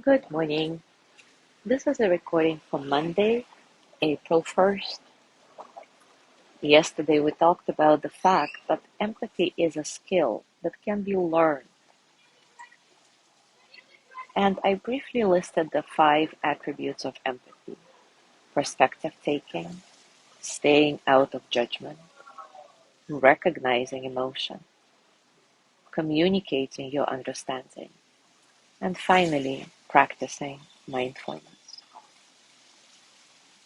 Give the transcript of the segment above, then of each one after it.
Good morning. This is a recording from Monday, April 1st. Yesterday we talked about the fact that empathy is a skill that can be learned, and I briefly listed the 5 attributes of empathy: perspective taking, staying out of judgment, recognizing emotion, communicating your understanding, and finally, practicing mindfulness.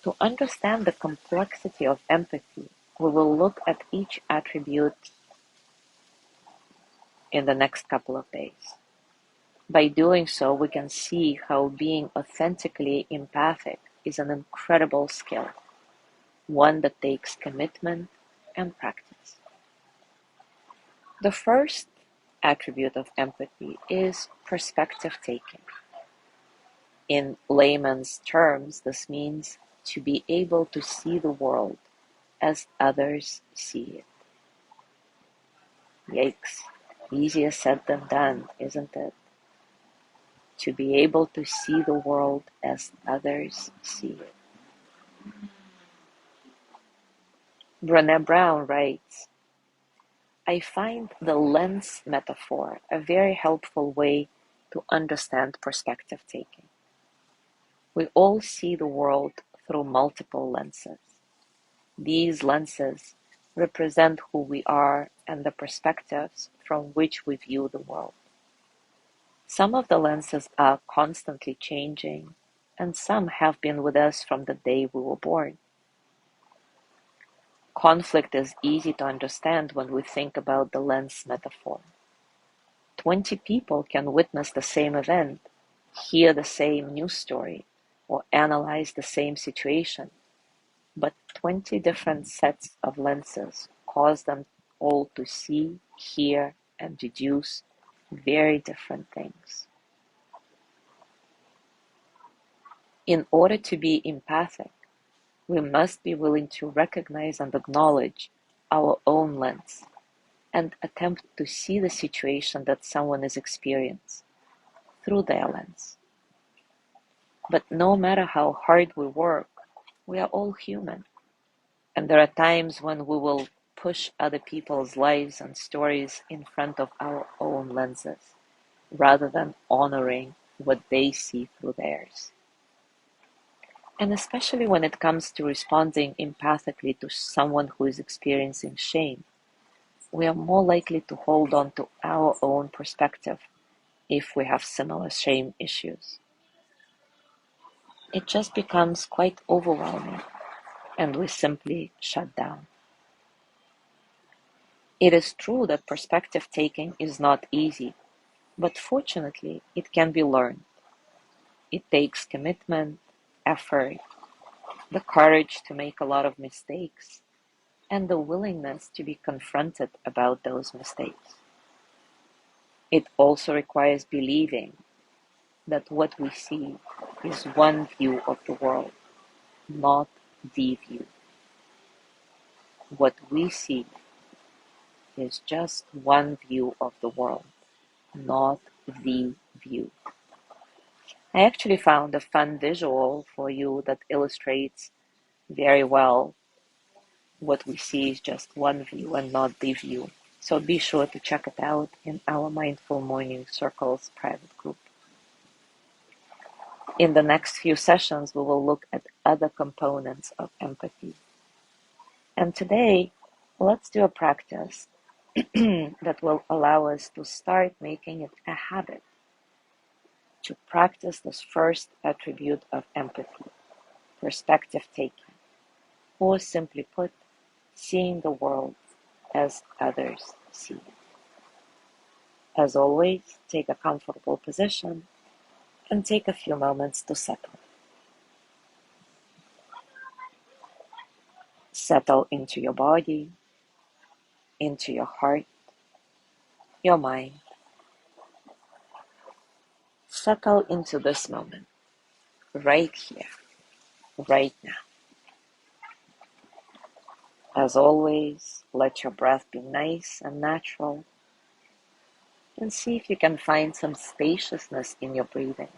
To understand the complexity of empathy, we will look at each attribute in the next couple of days. By doing so, we can see how being authentically empathic is an incredible skill, one that takes commitment and practice. The first attribute of empathy is perspective taking. In layman's terms, this means to be able to see the world as others see it. Yikes, easier said than done, isn't it? To be able to see the world as others see it. Brené Brown writes, I find the lens metaphor a very helpful way to understand perspective taking. We all see the world through multiple lenses. These lenses represent who we are and the perspectives from which we view the world. Some of the lenses are constantly changing, and some have been with us from the day we were born. Conflict is easy to understand when we think about the lens metaphor. 20 people can witness the same event, hear the same news story, or analyze the same situation, but 20 different sets of lenses cause them all to see, hear, and deduce very different things. In order to be empathic, we must be willing to recognize and acknowledge our own lens and attempt to see the situation that someone is experiencing through their lens. But no matter how hard we work, we are all human, and there are times when we will push other people's lives and stories in front of our own lenses, rather than honoring what they see through theirs. And especially when it comes to responding empathically to someone who is experiencing shame, we are more likely to hold on to our own perspective if we have similar shame issues. It just becomes quite overwhelming, and we simply shut down. It is true that perspective taking is not easy, but fortunately, it can be learned. It takes commitment, effort, the courage to make a lot of mistakes, and the willingness to be confronted about those mistakes. It also requires believing that what we see is one view of the world, not the view. What we see is just one view of the world, not the view. I actually found a fun visual for you that illustrates very well what we see is just one view and not the view. So be sure to check it out in our Mindful Morning Circles private group. In the next few sessions, we will look at other components of empathy. And today, let's do a practice that will allow us to start making it a habit to practice this first attribute of empathy, perspective taking, or simply put, seeing the world as others see it. As always, take a comfortable position and take a few moments to settle. Settle into your body, into your heart, your mind. Settle into this moment, right here, right now. As always, let your breath be nice and natural, and see if you can find some spaciousness in your breathing.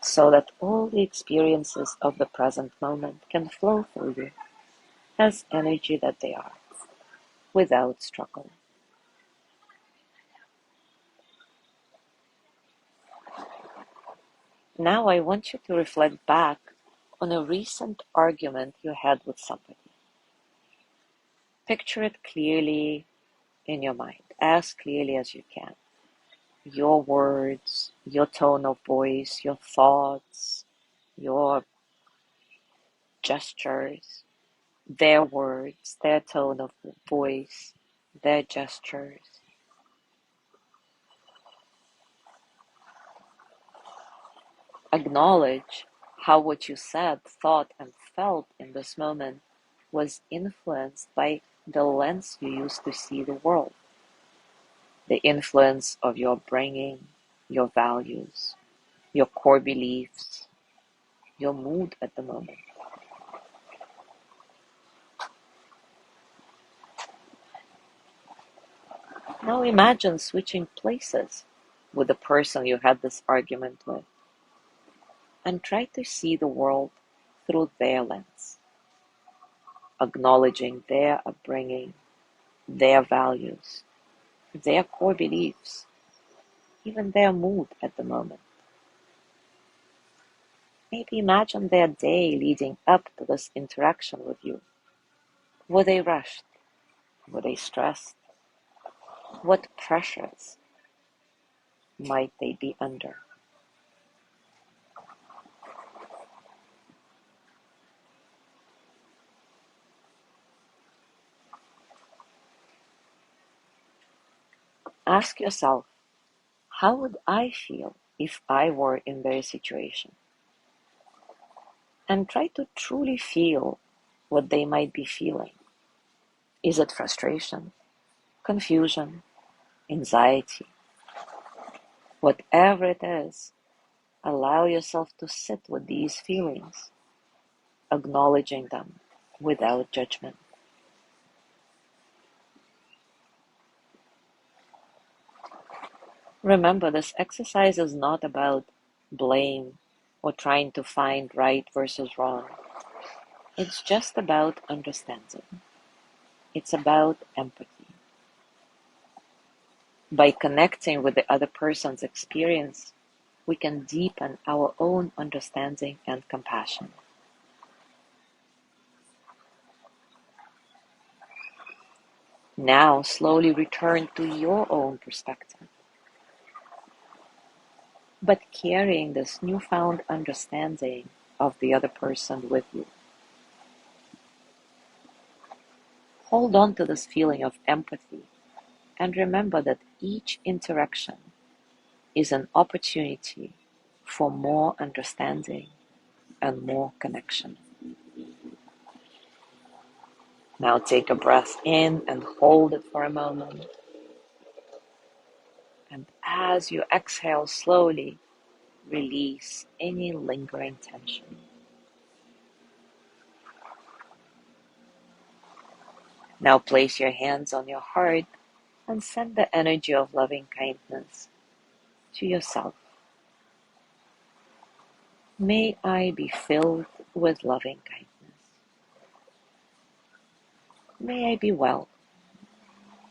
so that all the experiences of the present moment can flow through you as energy that they are, without struggle. Now I want you to reflect back on a recent argument you had with somebody. Picture it clearly in your mind, as clearly as you can. Your words, your tone of voice, your thoughts, your gestures, their words, their tone of voice, their gestures. Acknowledge how what you said, thought, and felt in this moment was influenced by the lens you used to see the world, the influence of your bringing, your values, your core beliefs, your mood at the moment. Now imagine switching places with the person you had this argument with and try to see the world through their lens, acknowledging their upbringing, their values, their core beliefs, even their mood at the moment. Maybe imagine their day leading up to this interaction with you. Were they rushed? Were they stressed? What pressures might they be under? Ask yourself, how would I feel if I were in their situation? And try to truly feel what they might be feeling. Is it frustration, confusion, anxiety? Whatever it is, allow yourself to sit with these feelings, acknowledging them without judgment. Remember, this exercise is not about blame or trying to find right versus wrong. It's just about understanding. It's about empathy. By connecting with the other person's experience, we can deepen our own understanding and compassion. Now, slowly return to your own perspective, but carrying this newfound understanding of the other person with you. Hold on to this feeling of empathy and remember that each interaction is an opportunity for more understanding and more connection. Now take a breath in and hold it for a moment. And as you exhale slowly, release any lingering tension. Now place your hands on your heart and send the energy of loving kindness to yourself. May I be filled with loving kindness. May I be well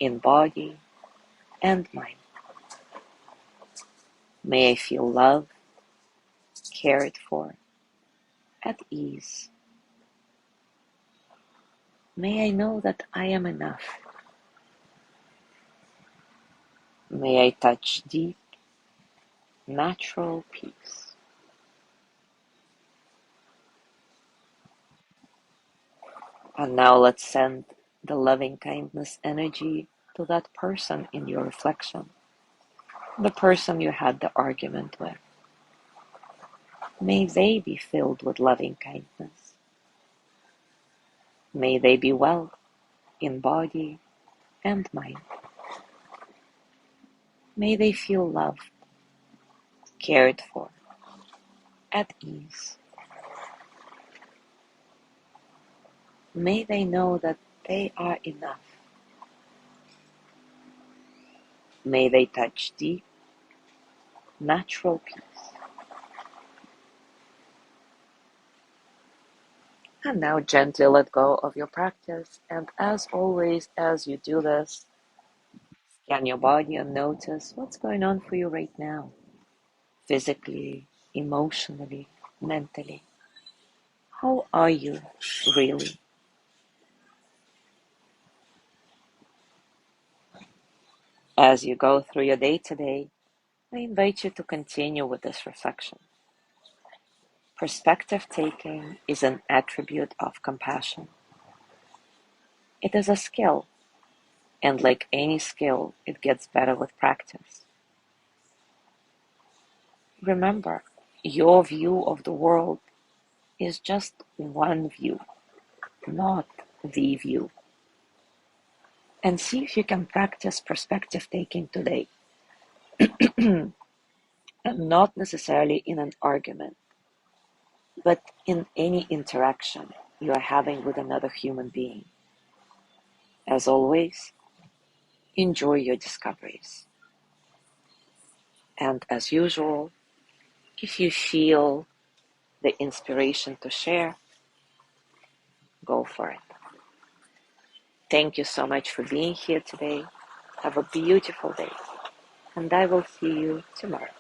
in body and mind. May I feel loved, cared for, at ease. May I know that I am enough. May I touch deep, natural peace. And now let's send the loving kindness energy to that person in your reflection, the person you had the argument with. May they be filled with loving kindness. May they be well in body and mind. May they feel loved, cared for, at ease. May they know that they are enough. May they touch deep, natural peace. And now gently let go of your practice. And as always, as you do this, scan your body and notice what's going on for you right now, physically, emotionally, mentally. How are you really? As you go through your day today, I invite you to continue with this reflection. Perspective taking is an attribute of compassion. It is a skill, and like any skill, it gets better with practice. Remember, your view of the world is just one view, not the view. And see if you can practice perspective taking today, and not necessarily in an argument, but in any interaction you are having with another human being. As always, enjoy your discoveries. And as usual, if you feel the inspiration to share, go for it. Thank you so much for being here today. Have a beautiful day, and I will see you tomorrow.